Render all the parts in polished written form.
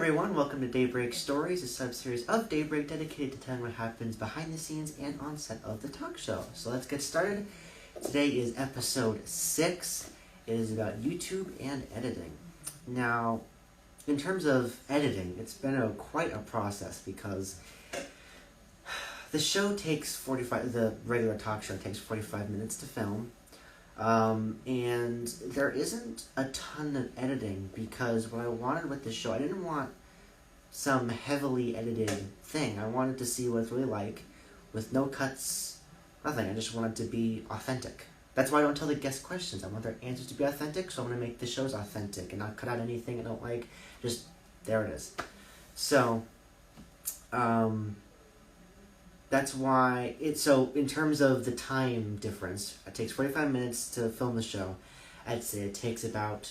everyone, welcome to Daybreak Stories, a sub-series of Daybreak dedicated to telling what happens behind the scenes and on set of the talk show. So let's get started. Today is episode 6. It is about YouTube and editing. Now, in terms of editing, it's been quite a process because the show takes the regular talk show takes 45 minutes to film. And there isn't a ton of editing because what I wanted with the show, I didn't want some heavily edited thing. I wanted to see what it's really like with no cuts, nothing. I just wanted to be authentic. That's why I don't tell the guest questions. I want their answers to be authentic, so I'm going to make the shows authentic and not cut out anything I don't like. Just, there it is. So, that's why so in terms of the time difference, it takes 45 minutes to film the show. I'd say it takes about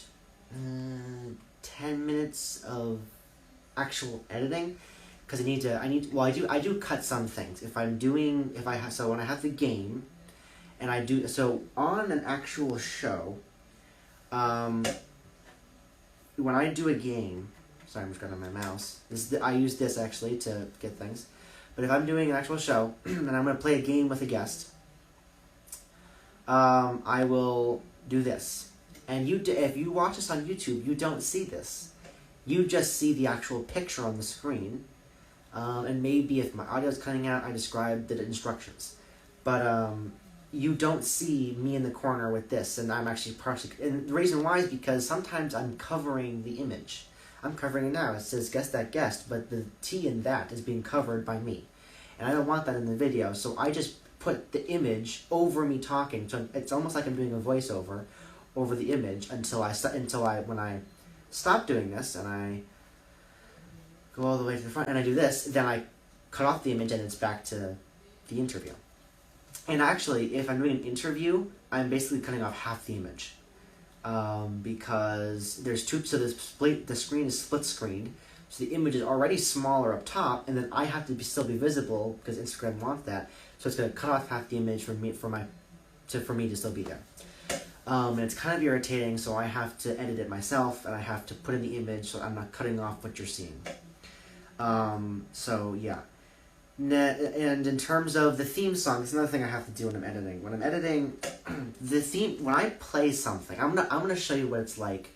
10 minutes of actual editing because I do cut some things. So when I have the game and I do, so on an actual show, when I do a game, sorry, I'm just grabbing my mouse. I use this actually to get things. But if I'm doing an actual show, and I'm going to play a game with a guest, I will do this. And if you watch this on YouTube, you don't see this. You just see the actual picture on the screen. And maybe if my audio is cutting out, I describe the instructions. But you don't see me in the corner with this, and I'm actually partially... And the reason why is because sometimes I'm covering the image. I'm covering it now. It says guess that guest, but the T in that is being covered by me. And I don't want that in the video, so I just put the image over me talking. So it's almost like I'm doing a voiceover over the image when I stop doing this and I go all the way to the front and I do this, then I cut off the image and it's back to the interview. And actually, if I'm doing an interview, I'm basically cutting off half the image. Because there's the screen is split screened, so the image is already smaller up top, and then I have to still be visible because Instagram wants that. So it's going to cut off half the image for me to still be there. And it's kind of irritating, so I have to edit it myself, and I have to put in the image so I'm not cutting off what you're seeing. So yeah. And in terms of the theme song, it's another thing I have to do when I'm editing. When I'm editing, when I play something, I'm gonna show you what it's like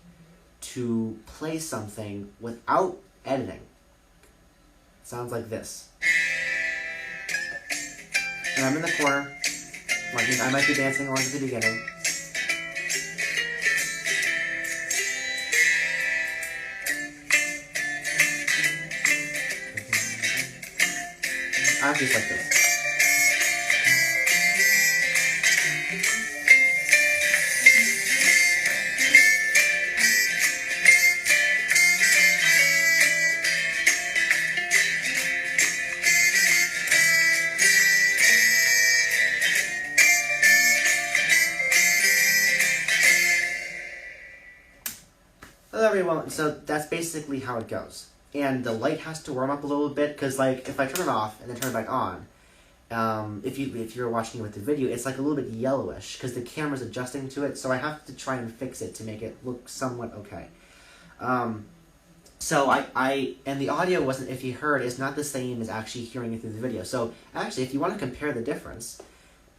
to play something without editing. It sounds like this. And I'm in the corner. I might be dancing along at the beginning. I'm just like this. Hello everyone, so that's basically how it goes. And the light has to warm up a little bit, because like if I turn it off and then turn it back on, if you're watching it with the video, it's like a little bit yellowish because the camera's adjusting to it, so I have to try and fix it to make it look somewhat okay. So and the audio wasn't, if you heard, it's not the same as actually hearing it through the video. So actually, if you want to compare the difference,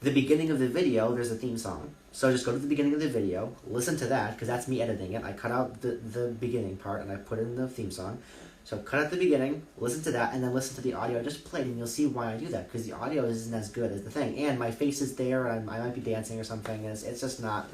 the beginning of the video, there's a theme song. So just go to the beginning of the video, listen to that, because that's me editing it. I cut out the beginning part and I put in the theme song. So cut out the beginning, listen to that, and then listen to the audio I just played, and you'll see why I do that, because the audio isn't as good as the thing. And my face is there, and I might be dancing or something, and it's just not...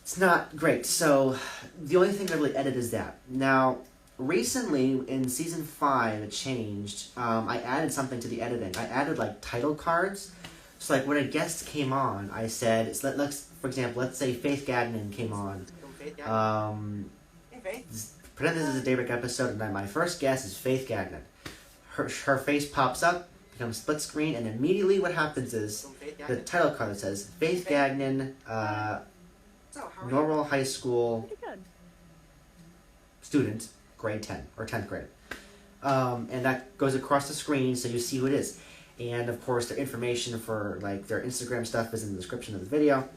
It's not great. So the only thing I really edit is that. Now, recently, in Season 5, it changed. I added something to the editing. I added, like, title cards. So, like, when a guest came on, I said, for example, let's say Faith Gagnon came on. Pretend this is a Daybreak episode, and my first guest is Faith Gagnon. Her face pops up, becomes split screen, and immediately what happens is the title card that says Faith Gagnon, normal high school student, grade 10, or 10th grade. And that goes across the screen so you see who it is. And of course, their information for like their Instagram stuff is in the description of the video.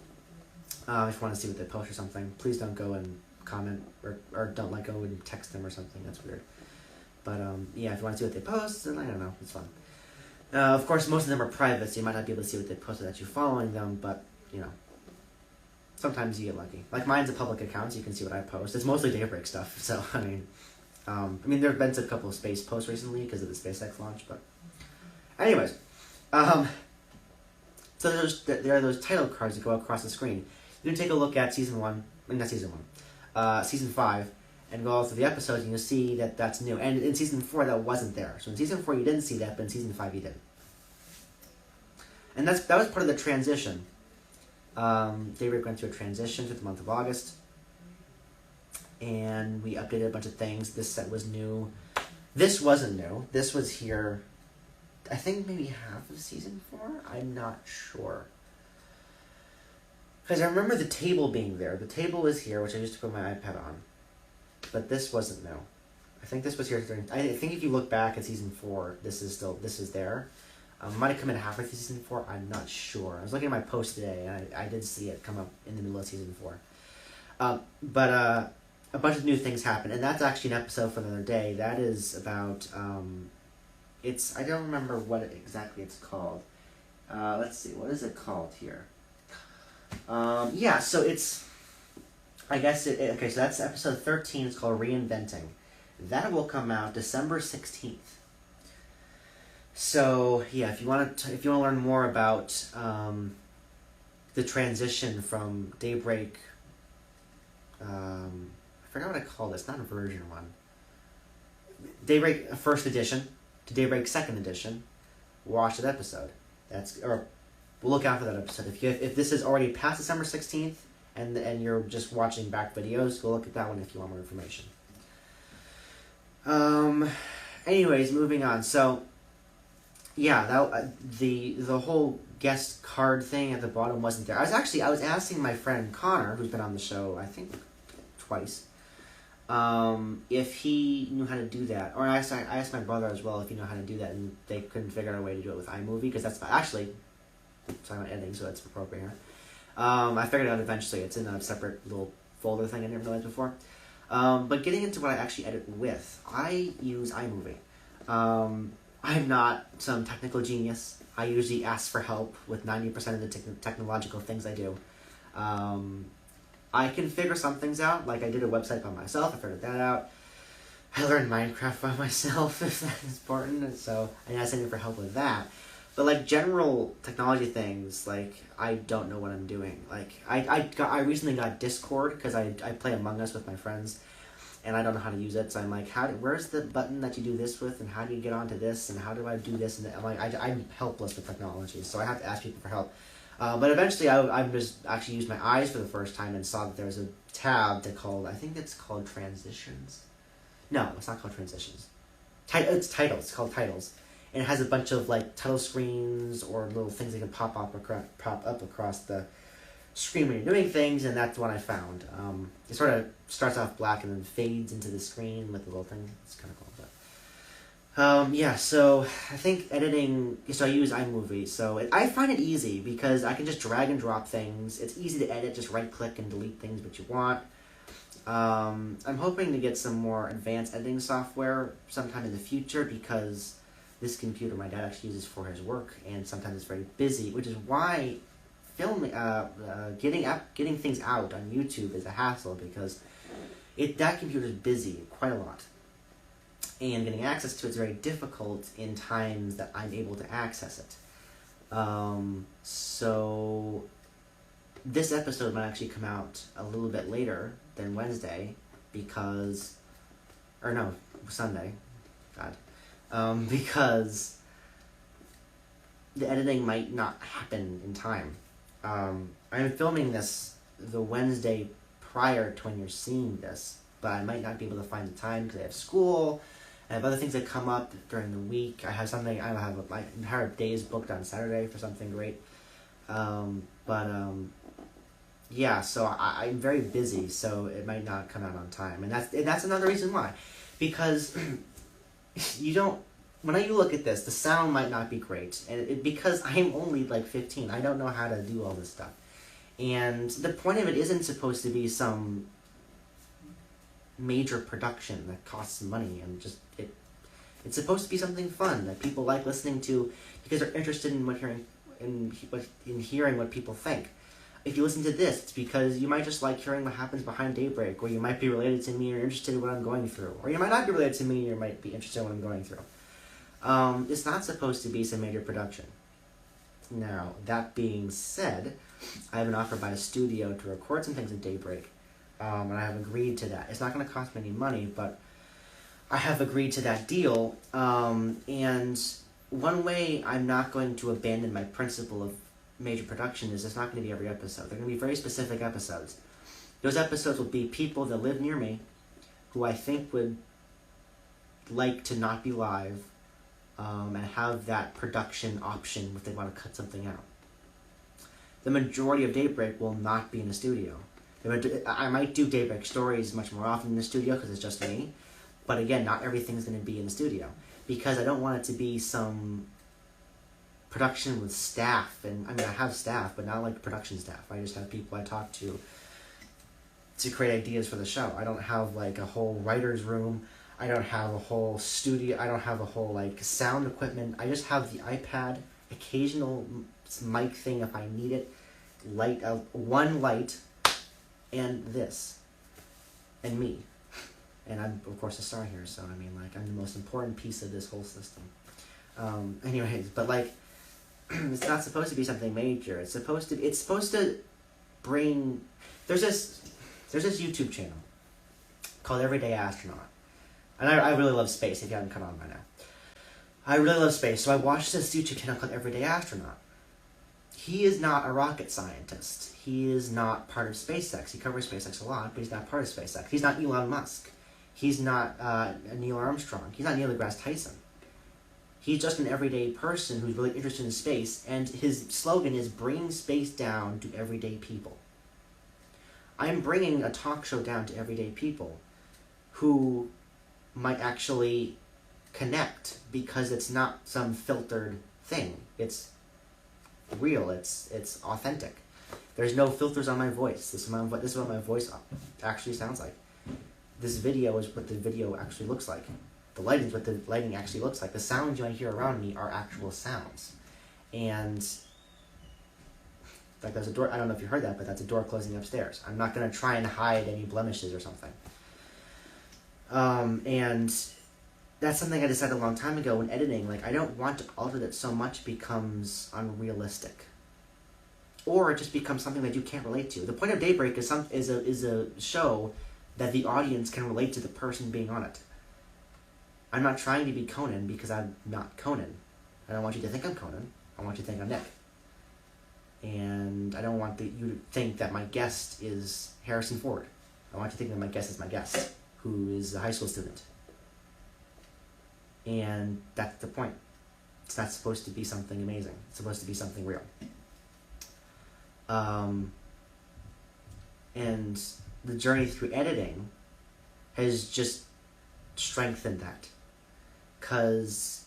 If you want to see what they post or something, please don't go and comment or don't go and text them or something. That's weird. But yeah, if you want to see what they post, then I don't know, it's fun. Of course, most of them are private, so you might not be able to see what they post without you following them, but, sometimes you get lucky. Like, mine's a public account, so you can see what I post. It's mostly Daybreak stuff, so, I mean, there have been a couple of space posts recently because of the SpaceX launch, but anyways, so there are those title cards that go across the screen. You can take a look at season 5, and go all through the episodes, and you'll see that that's new. And in season 4, that wasn't there. So in season 4, you didn't see that, but in season 5, you did. And that was part of the transition. Daybreak went through a transition through the month of August, and we updated a bunch of things. This set was new. This wasn't new. This was here, I think maybe half of season 4? I'm not sure. Because I remember the table being there. The table was here, which I used to put my iPad on. But this wasn't new. I think this was here during... I think if you look back at season 4, this is there. Might have come in halfway through season 4. I'm not sure. I was looking at my post today, and I did see it come up in the middle of season 4. But a bunch of new things happened, and that's actually an episode for another day. That is about... I don't remember what exactly it's called. Let's see. What is it called here? Yeah, so it's... I guess okay, so that's episode 13. It's called Reinventing. That will come out December 16th. So yeah, if you want to learn more about the transition from Daybreak, I forgot what I called it. It's not a version 1. Daybreak First Edition to Daybreak Second Edition. Watch that episode. We'll look out for that episode. If this is already past December 16th. And you're just watching back videos, go look at that one if you want more information. Anyways, moving on. So, yeah, the whole guest card thing at the bottom wasn't there. I was asking my friend Connor, who's been on the show, I think, twice, if he knew how to do that. Or I asked my brother as well if he knew how to do that, and they couldn't figure out a way to do it with iMovie, because that's actually, talking about editing, so that's appropriate. I figured it out eventually. It's in a separate little folder thing I never realized before. But getting into what I actually edit with, I use iMovie. I'm not some technical genius. I usually ask for help with 90% of the technological things I do. I can figure some things out, like I did a website by myself. I figured that out. I learned Minecraft by myself, if that is important, and so I asked anyone for help with that. But general technology things, I don't know what I'm doing. I recently got Discord because I play Among Us with my friends, and I don't know how to use it. So I'm like, where's the button that you do this with, and how do you get onto this, and how do I do this? And I'm helpless with technology, so I have to ask people for help. But eventually, I just actually used my eyes for the first time and saw that there's a tab I think it's called Transitions. No, it's not called Transitions. It's Titles. It's called Titles. And it has a bunch of title screens or little things that can pop up across the screen when you're doing things, and that's what I found. It sort of starts off black and then fades into the screen with the little thing. It's kind of cool. But yeah, so I think editing. So I use iMovie. So I find it easy because I can just drag and drop things. It's easy to edit. Just right click and delete things that you want. I'm hoping to get some more advanced editing software sometime in the future because this computer my dad actually uses for his work, and sometimes it's very busy, which is why filming, getting things out on YouTube is a hassle because that computer is busy quite a lot, and getting access to it is very difficult in times that I'm able to access it. So this episode might actually come out a little bit later than Wednesday Sunday. God. Because the editing might not happen in time. I'm filming this the Wednesday prior to when you're seeing this, but I might not be able to find the time because I have school, I have other things that come up during the week. I have my entire days booked on Saturday for something great. Yeah, so I'm very busy, so it might not come out on time, and that's another reason why, because when you look at this, the sound might not be great, and because I'm only 15, I don't know how to do all this stuff, and the point of it isn't supposed to be some major production that costs money, and just it's supposed to be something fun that people like listening to because they're interested in hearing what people think. If you listen to this, it's because you might just like hearing what happens behind Daybreak, or you might be related to me or interested in what I'm going through, or you might not be related to me or you might be interested in what I'm going through. It's not supposed to be some major production. Now, that being said, I have an offer by a studio to record some things at Daybreak, and I have agreed to that. It's not going to cost me any money, but I have agreed to that deal, and one way I'm not going to abandon my principle of major production is it's not going to be every episode. They're going to be very specific episodes. Those episodes will be people that live near me who I think would like to not be live, and have that production option if they want to cut something out. The majority of Daybreak will not be in the studio. I might do Daybreak Stories much more often in the studio because it's just me, but again, not everything's going to be in the studio because I don't want it to be some production with staff. And I mean, I have staff, but not like production staff. I just have people I talk to create ideas for the show. I don't have like a whole writer's room. I don't have a whole studio. I don't have a whole like sound equipment. I just have the iPad, occasional mic thing if I need it, one light, and this, and me. And I'm, of course, a star here, so I mean, like, I'm the most important piece of this whole system. Anyways, but like, it's not supposed to be something major. It's supposed to bring. There's this YouTube channel called Everyday Astronaut. And I really love space, if you haven't caught on by now. I really love space, so I watched this YouTube channel called Everyday Astronaut. He is not a rocket scientist. He is not part of SpaceX. He covers SpaceX a lot, but he's not part of SpaceX. He's not Elon Musk. He's not Neil Armstrong. He's not Neil deGrasse Tyson. He's just an everyday person who's really interested in space, and his slogan is bring space down to everyday people. I'm bringing a talk show down to everyday people who might actually connect because it's not some filtered thing. It's real. It's authentic. There's no filters on my voice. This is what my voice actually sounds like. This video is what the video actually looks like. The lighting is what the lighting actually looks like. The sounds you might hear around me are actual sounds. And like there's a door, I don't know if you heard that, but that's a door closing upstairs. I'm not going to try and hide any blemishes or something. And that's something I decided a long time ago when editing. Like, I don't want to alter it so much it becomes unrealistic, or it just becomes something that you can't relate to. The point of Daybreak is a show that the audience can relate to the person being on it. I'm not trying to be Conan because I'm not Conan. I don't want you to think I'm Conan. I want you to think I'm Nick. And I don't want you to think that my guest is Harrison Ford. I want you to think that my guest is my guest, who is a high school student. And that's the point. It's not supposed to be something amazing. It's supposed to be something real. And the journey through editing has just strengthened that. Because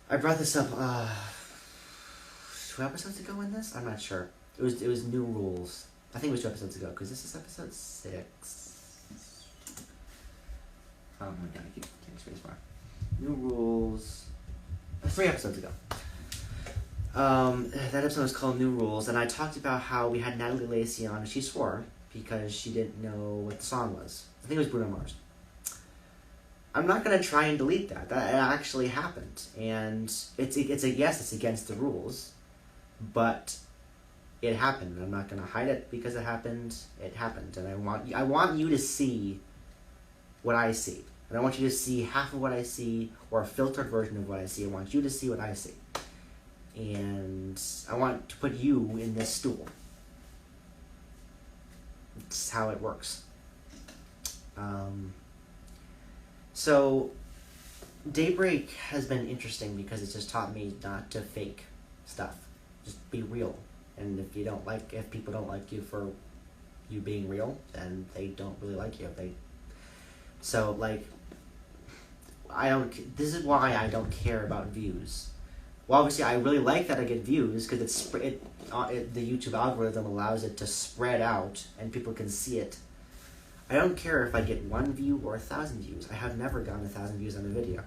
I brought this up 2 episodes ago in this? I'm not sure. It was New Rules. I think it was 2 episodes ago, because this is episode 6. Oh my god, I keep taking space bar. New Rules. 3 episodes ago. That episode was called New Rules, and I talked about how we had Natalie Lacey on, and she swore because she didn't know what the song was. I think it was Bruno Mars. I'm not going to try and delete that. That actually happened, and it's against the rules, but it happened. I'm not going to hide it because it happened. It happened, and I want you to see what I see. I don't want you to see half of what I see or a filtered version of what I see. I want you to see what I see. And I want to put you in this stool. It's how it works. So Daybreak has been interesting because it's just taught me not to fake stuff. Just be real. And if people don't like you for you being real, then they don't really like you. So like, this is why I don't care about views. Well, obviously, I really like that I get views because the YouTube algorithm allows it to spread out and people can see it. I don't care if I get 1 view or 1,000 views. I have never gotten 1,000 views on a video.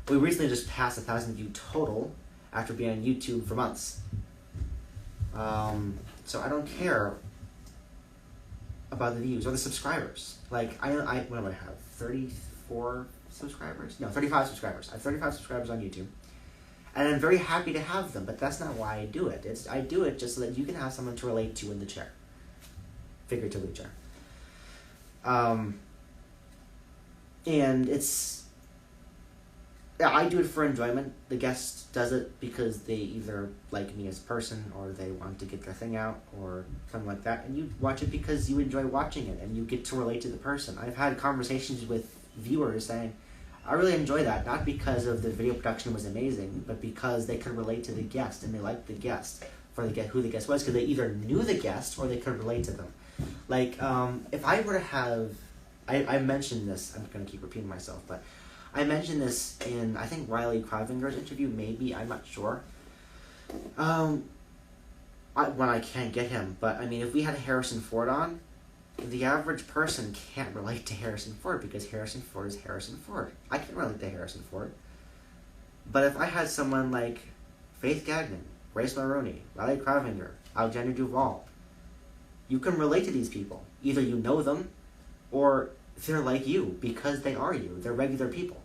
We recently just passed 1,000 view total after being on YouTube for months. So I don't care about the views or the subscribers. Like, what do I have? 34 subscribers? No, 35 subscribers. I have 35 subscribers on YouTube. And I'm very happy to have them, but that's not why I do it. I do it just so that you can have someone to relate to in the chair. Figuratively chair. And I do it for enjoyment. The guest does it because they either like me as a person or they want to get their thing out or something like that. And you watch it because you enjoy watching it and you get to relate to the person. I've had conversations with viewers saying, I really enjoy that, not because of the video production was amazing, but because they could relate to the guest and they liked the guest for who the guest was, because they either knew the guest or they could relate to them. Like, if I were to have, I mentioned this, I'm going to keep repeating myself, but I mentioned this in, I think, Riley Kravinger's interview, maybe, I'm not sure. When I can't get him, but I mean, if we had Harrison Ford on, the average person can't relate to Harrison Ford because Harrison Ford is Harrison Ford. I can relate to Harrison Ford. But if I had someone like Faith Gagnon, Grace Maroney, Riley Kravinger, Alexander Duvall, you can relate to these people. Either you know them, or they're like you because they are you. They're regular people.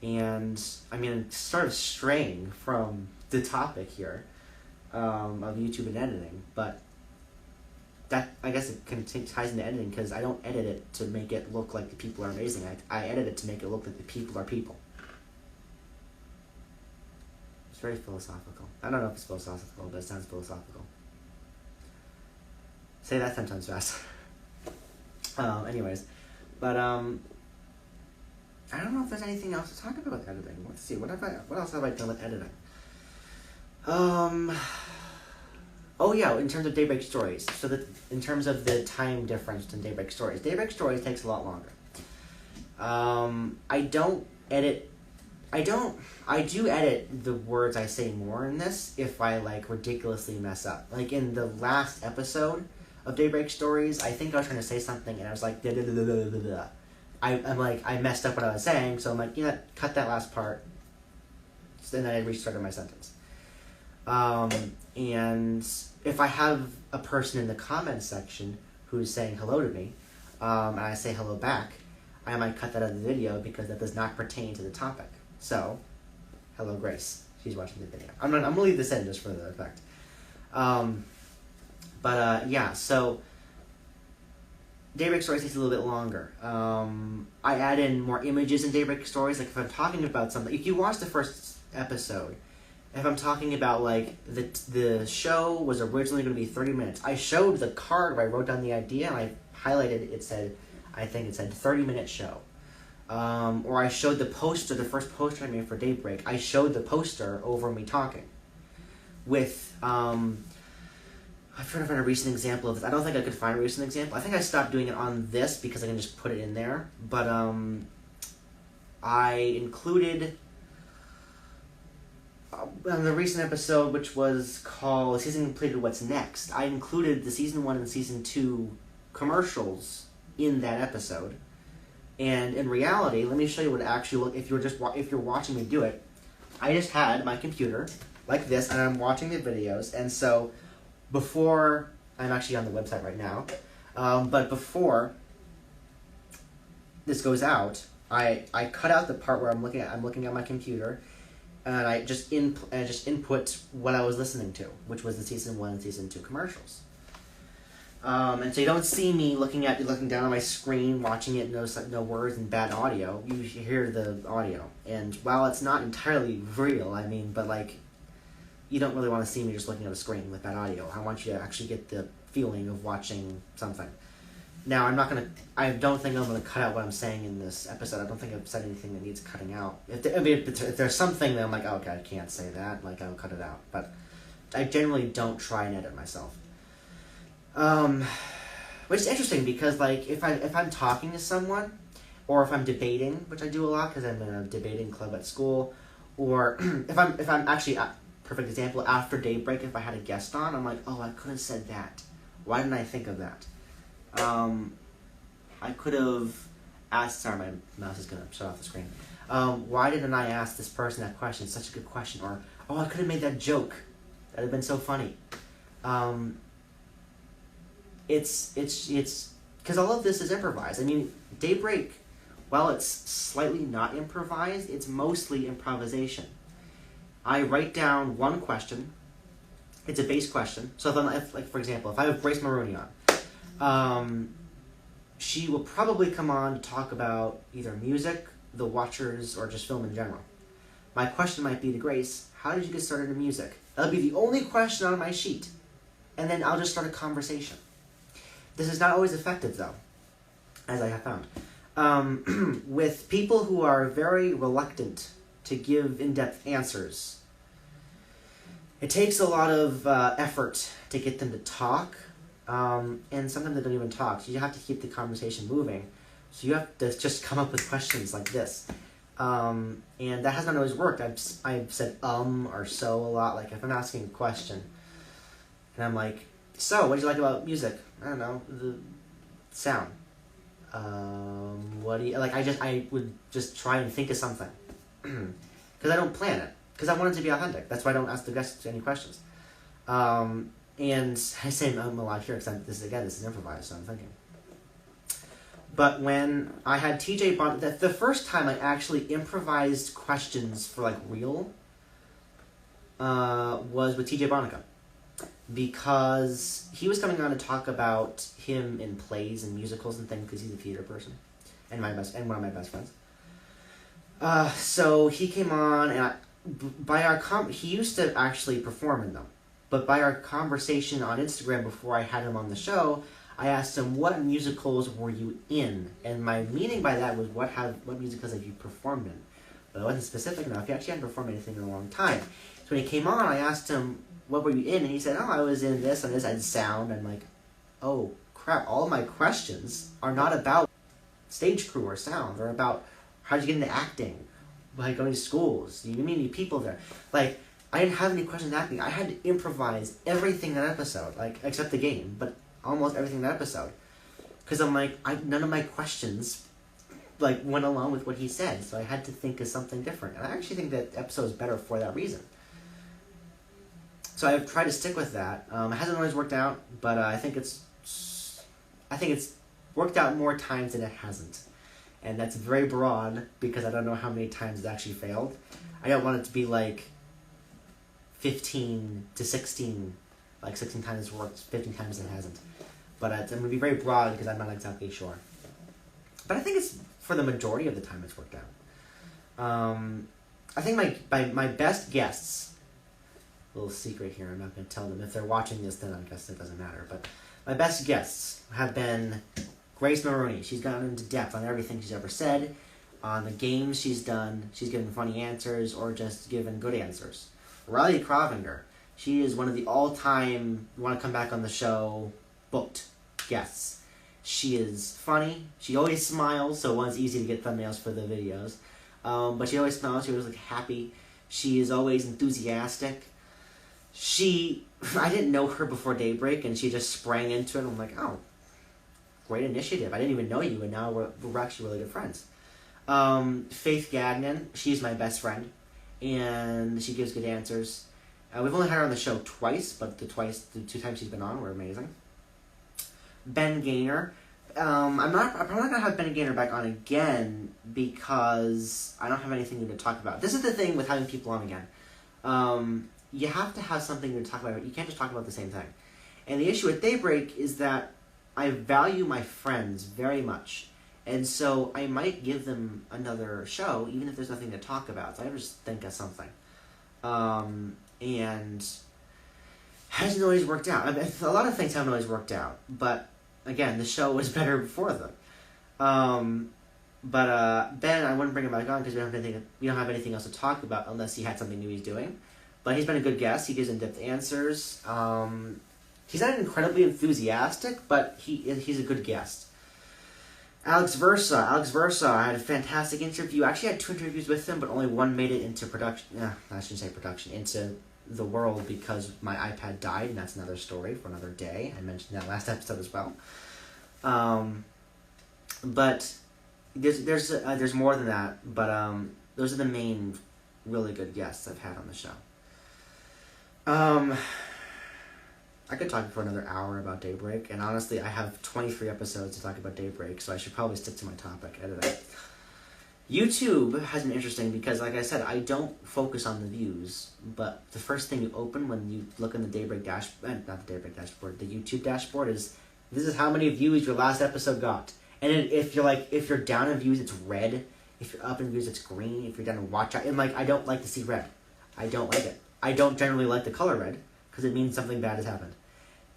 And, I mean, it's sort of straying from the topic here of YouTube and editing, but that, I guess it ties into editing because I don't edit it to make it look like the people are amazing. I edit it to make it look like the people are people. It's very philosophical. I don't know if it's philosophical, but it sounds philosophical. Say that 10 times fast. Anyways, but I don't know if there's anything else to talk about with editing. Let's see, what else have I done with editing? Oh yeah, in terms of Daybreak Stories. So that in terms of the time difference in Daybreak Stories takes a lot longer. I do edit the words I say more in this if I like ridiculously mess up. Like in the last episode of Daybreak Stories, I think I was trying to say something and I was like, I'm like, I messed up what I was saying, so I'm like, you know, cut that last part. And then I restarted my sentence. And if I have a person in the comments section who's saying hello to me, and I say hello back, I might cut that out of the video because that does not pertain to the topic. So, hello Grace. She's watching the video. I'm gonna leave this in just for the effect. Yeah, so Daybreak Stories takes a little bit longer. I add in more images in Daybreak Stories. Like if I'm talking about something, if you watch the first episode, if I'm talking about like the show was originally going to be 30 minutes, I showed the card where I wrote down the idea and I highlighted it. I think it said 30-minute show. Or I showed the poster, the first poster I made for Daybreak. I showed the poster over me talking. With I'm trying to find a recent example of this. I don't think I could find a recent example. I think I stopped doing it on this because I can just put it in there. But I included on the recent episode, which was called Season Completed, What's Next, I included the Season 1 and Season 2 commercials in that episode. And in reality, let me show you what it actually look. If you're watching me do it, I just had my computer like this, and I'm watching the videos. And so before, I'm actually on the website right now, but before this goes out, I cut out the part where I'm looking at my computer, and I just input what I was listening to, which was the Season 1 and Season 2 commercials. And so you don't see me looking down on my screen, watching it, no words and bad audio. You hear the audio. And while it's not entirely real, I mean, but like, you don't really want to see me just looking at a screen with bad audio. I want you to actually get the feeling of watching something. Now, I don't think I'm going to cut out what I'm saying in this episode. I don't think I've said anything that needs cutting out. If there's something that I'm like, oh, okay, I can't say that, like, I'll cut it out. But I generally don't try and edit myself. Which is interesting because, like, if I'm talking to someone, or if I'm debating, which I do a lot because I'm in a debating club at school, or if I'm actually, perfect example, after Daybreak, if I had a guest on, I'm like, oh, I could have said that. Why didn't I think of that? I could have asked... Sorry, my mouse is going to shut off the screen. Why didn't I ask this person that question? It's such a good question. Or, oh, I could have made that joke. That would have been so funny. It's because all of this is improvised. I mean, Daybreak, while it's slightly not improvised, it's mostly improvisation. I write down one question. It's a base question. So if for example, if I have Grace Maroney on, she will probably come on to talk about either music, The Watchers, or just film in general. My question might be to Grace, how did you get started in music? That'll be the only question on my sheet. And then I'll just start a conversation. This is not always effective, though, as I have found. With people who are very reluctant to give in-depth answers, it takes a lot of effort to get them to talk, and sometimes they don't even talk. So you have to keep the conversation moving. So you have to just come up with questions like this. And that has not always worked. I've said or so a lot. Like if I'm asking a question, and I'm like, so what do you like about music? I don't know, the sound. What do you like? I would just try and think of something because I don't plan it because I want it to be authentic. That's why I don't ask the guests any questions. And I say a lot here because this is improvised, so I'm thinking. But when I had TJ the first time I actually improvised questions for like real was with TJ Bonica. Because he was coming on to talk about him in plays and musicals and things because he's a theater person and one of my best friends. So he came on and he used to actually perform in them, but by our conversation on Instagram before I had him on the show, I asked him, what musicals were you in? And my meaning by that was what musicals have you performed in? But it wasn't specific enough. He actually hadn't performed anything in a long time. So when he came on, I asked him, what were you in? And he said, oh, I was in this and this. I had sound. And I'm like, oh, crap. All of my questions are not about stage crew or sound. They're about how did you get into acting? Like going to schools. You meet any people there? Like, I didn't have any questions acting. I had to improvise everything that episode, like, except the game, but almost everything that episode. Because I'm like, none of my questions, like, went along with what he said. So I had to think of something different. And I actually think that episode is better for that reason. So I've tried to stick with that. It hasn't always worked out, but I think it's worked out more times than it hasn't. And that's very broad because I don't know how many times it actually failed. I don't want it to be like 15 to 16, like 16 times it's worked, 15 times it hasn't. But I'm going to be very broad because I'm not exactly sure. But I think it's, for the majority of the time, it's worked out. I think my best guests... Little secret here, I'm not going to tell them. If they're watching this, then I guess it doesn't matter. But my best guests have been Grace Maroney. She's gone into depth on everything she's ever said. On the games she's done, she's given funny answers or just given good answers. Riley Krovinger. She is one of the all-time, want to come back on the show, booked guests. She is funny. She always smiles, so it's easy to get thumbnails for the videos. But she always smiles. She always looks happy. She is always enthusiastic. I didn't know her before Daybreak, and she just sprang into it. I'm like, oh, great initiative. I didn't even know you, and now we're actually really good friends. Faith Gagnon, she's my best friend, and she gives good answers. We've only had her on the show twice, but the 2 times she's been on were amazing. Ben Gaynor. I'm probably not going to have Ben Gaynor back on again because I don't have anything new to talk about. This is the thing with having people on again. You have to have something to talk about. You can't just talk about the same thing. And the issue with Daybreak is that I value my friends very much. And so I might give them another show, even if there's nothing to talk about. So I just think of something. And hasn't always worked out. I mean, a lot of things haven't always worked out. But, again, the show was better before them. But Ben, I wouldn't bring him back on because we don't have anything else to talk about unless he had something new he's doing. But he's been a good guest. He gives in-depth answers. He's not incredibly enthusiastic, but he's a good guest. Alex Versa, I had a fantastic interview. I actually had 2 interviews with him, but only one made it into production. I shouldn't say production, into the world because my iPad died, and that's another story for another day. I mentioned that last episode as well. But there's more than that. But those are the main really good guests I've had on the show. I could talk for another hour about Daybreak, and honestly, I have 23 episodes to talk about Daybreak, so I should probably stick to my topic, editing. YouTube has been interesting because, like I said, I don't focus on the views, but the first thing you open when you look in the Daybreak dashboard, not the Daybreak dashboard, the YouTube dashboard is, this is how many views your last episode got. And if you're down in views, it's red. If you're up in views, it's green. If you're down in watch out, and I don't like to see red. I don't like it. I don't generally like the color red because it means something bad has happened.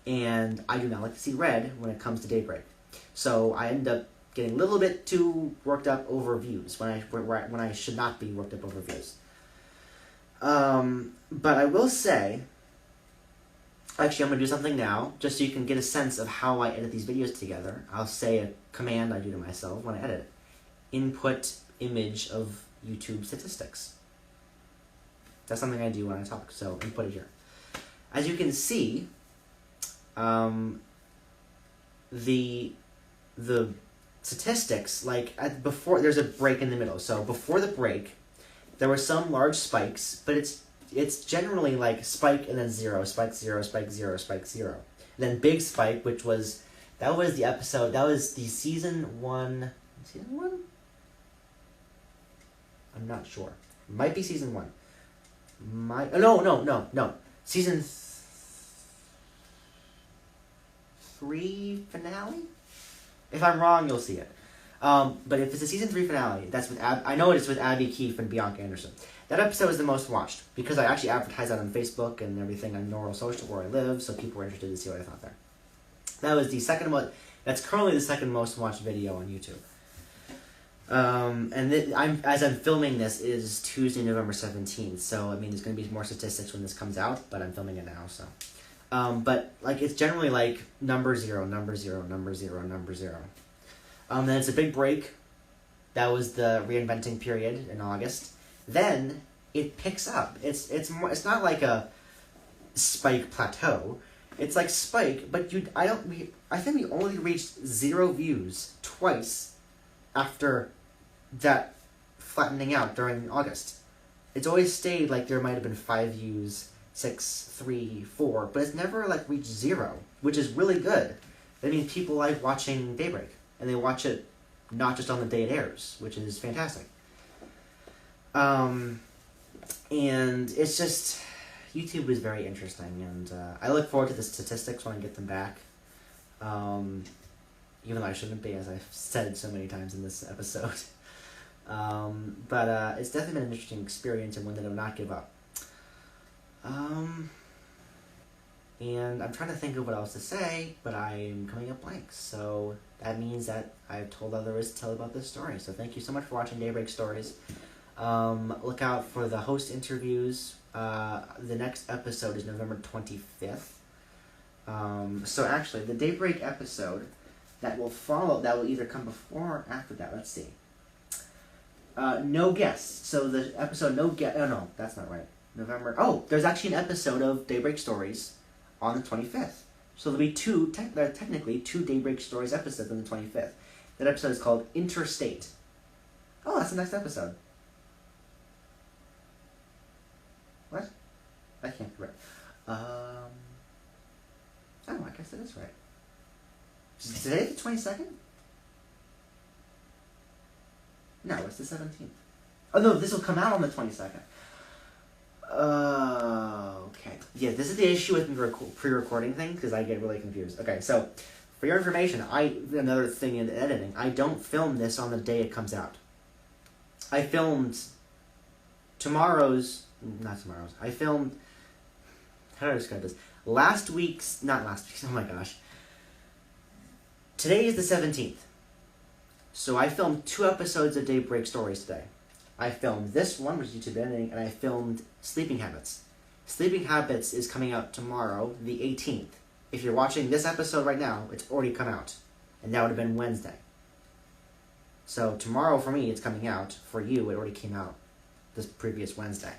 And I do not like to see red when it comes to Daybreak. So I end up getting a little bit too worked up over views when I should not be worked up over views. But I will say, actually I'm going to do something now, just so you can get a sense of how I edit these videos together. I'll say a command I do to myself when I edit it. Input image of YouTube statistics. That's something I do when I talk, so input it here. As you can see, the statistics, before, there's a break in the middle. So before the break, there were some large spikes, but it's generally like spike and then zero, spike, zero, spike, zero, spike, zero. And then big spike, that was the episode, that was the season one? I'm not sure. It might be season one. No. Season 3 finale? If I'm wrong, you'll see it. But if it's a season 3 finale, that's with I know it's with Abby Keefe and Bianca Anderson. That episode is the most watched because I actually advertise that on Facebook and everything on Normal Social where I live, so people were interested to see what I thought there. That was the second most. That's currently the second most watched video on YouTube. As I'm filming this is Tuesday, November 17th. So I mean, there's going to be more statistics when this comes out, but I'm filming it now, so. But it's generally number zero, number zero, number zero, number zero. Then it's a big break. That was the reinventing period in August. Then it picks up. It's not like a spike plateau. It's like spike, but I think we only reached 0 views twice after that flattening out during August. It's always stayed there might have been 5 views, 6, 3, 4, but it's never reached 0, which is really good. That means people like watching Daybreak, and they watch it not just on the day it airs, which is fantastic. And it's just, YouTube is very interesting, and I look forward to the statistics when I get them back. Even though I shouldn't be, as I've said so many times in this episode. But it's definitely been an interesting experience and one that I will not give up. And I'm trying to think of what else to say, but I'm coming up blank. So that means that I've told all there is to tell about this story. So thank you so much for watching Daybreak Stories. Look out for the host interviews. The next episode is November 25th. So actually, the Daybreak episode that will follow, that will either come before or after that. Let's see. No guests. So the episode no guest. Oh no, that's not right. November. Oh, there's actually an episode of Daybreak Stories on the 25th. So there'll be technically two Daybreak Stories episodes on the 25th. That episode is called Interstate. Oh, that's the next episode. What? That can't be right. Oh, I guess it is right. Is today the 22nd? No, it's the 17th. Oh no, this will come out on the 22nd. Okay. Yeah, this is the issue with me pre-recording things, because I get really confused. Okay, so, for your information, another thing in editing, I don't film this on the day it comes out. I filmed I filmed, how do I describe this? Oh my gosh. Today is the 17th. So I filmed 2 episodes of Daybreak Stories today. I filmed this one, which is YouTube editing, and I filmed Sleeping Habits. Sleeping Habits is coming out tomorrow, the 18th. If you're watching this episode right now, it's already come out. And that would have been Wednesday. So tomorrow for me, it's coming out. For you, it already came out this previous Wednesday.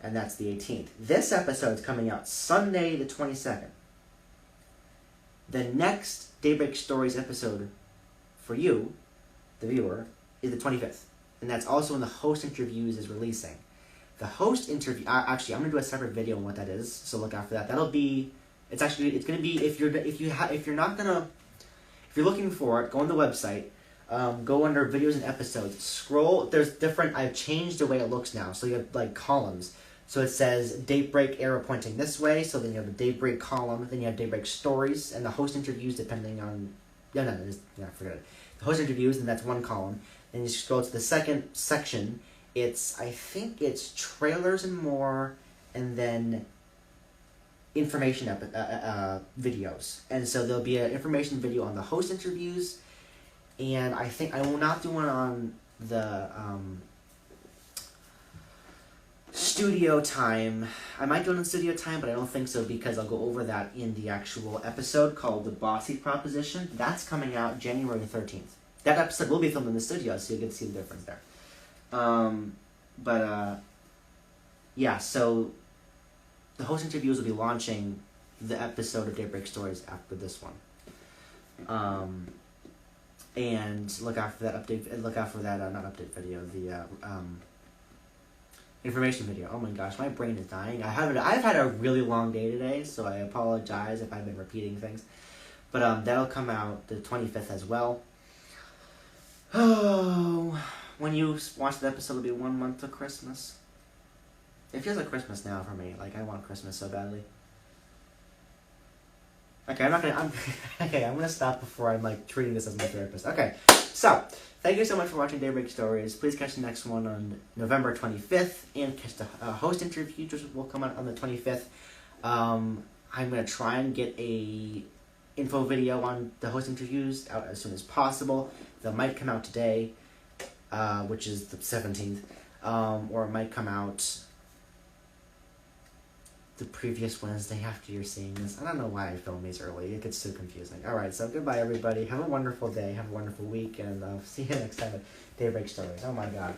And that's the 18th. This episode is coming out Sunday the 22nd. The next Daybreak Stories episode for you, the viewer, is the 25th. And that's also when the host interviews is releasing. The host interview, actually, I'm gonna do a separate video on what that is, so look out for that. That'll be, it's gonna be, if you're looking for it, go on the website, go under videos and episodes, scroll, I've changed the way it looks now, so you have like columns. So it says Daybreak arrow pointing this way, so then you have a Daybreak column, then you have Daybreak Stories, and the host interviews depending on, forget it. The host interviews, and that's one column. Then you scroll to the second section, I think it's trailers and more, and then information videos. And so there'll be an information video on the host interviews, and I think I will not do one on the studio time. I might do it in studio time, but I don't think so because I'll go over that in the actual episode called The Bossy Proposition. That's coming out January 13th. That episode will be filmed in the studio, so you get to see the difference there. Yeah, so the host interviews will be launching the episode of Daybreak Stories after this one. And look out for that update, not update video, the information video. Oh my gosh, my brain is dying. I've had a really long day today, so I apologize if I've been repeating things. But that'll come out the 25th as well. Oh, when you watch the episode, it'll be 1 month to Christmas. It feels like Christmas now for me. Like, I want Christmas so badly. Okay, I'm gonna stop before I'm, like, treating this as my therapist. Okay, so, thank you so much for watching Daybreak Stories. Please catch the next one on November 25th, and catch the host interview, which will come out on the 25th. I'm gonna try and get a info video on the host interviews out as soon as possible. That might come out today, which is the 17th, or it might come out the previous Wednesday after you're seeing this. I don't know why I film these early. It gets so confusing. Alright, so goodbye everybody. Have a wonderful day. Have a wonderful week. And I'll see you next time at Daybreak Stories. Oh my god.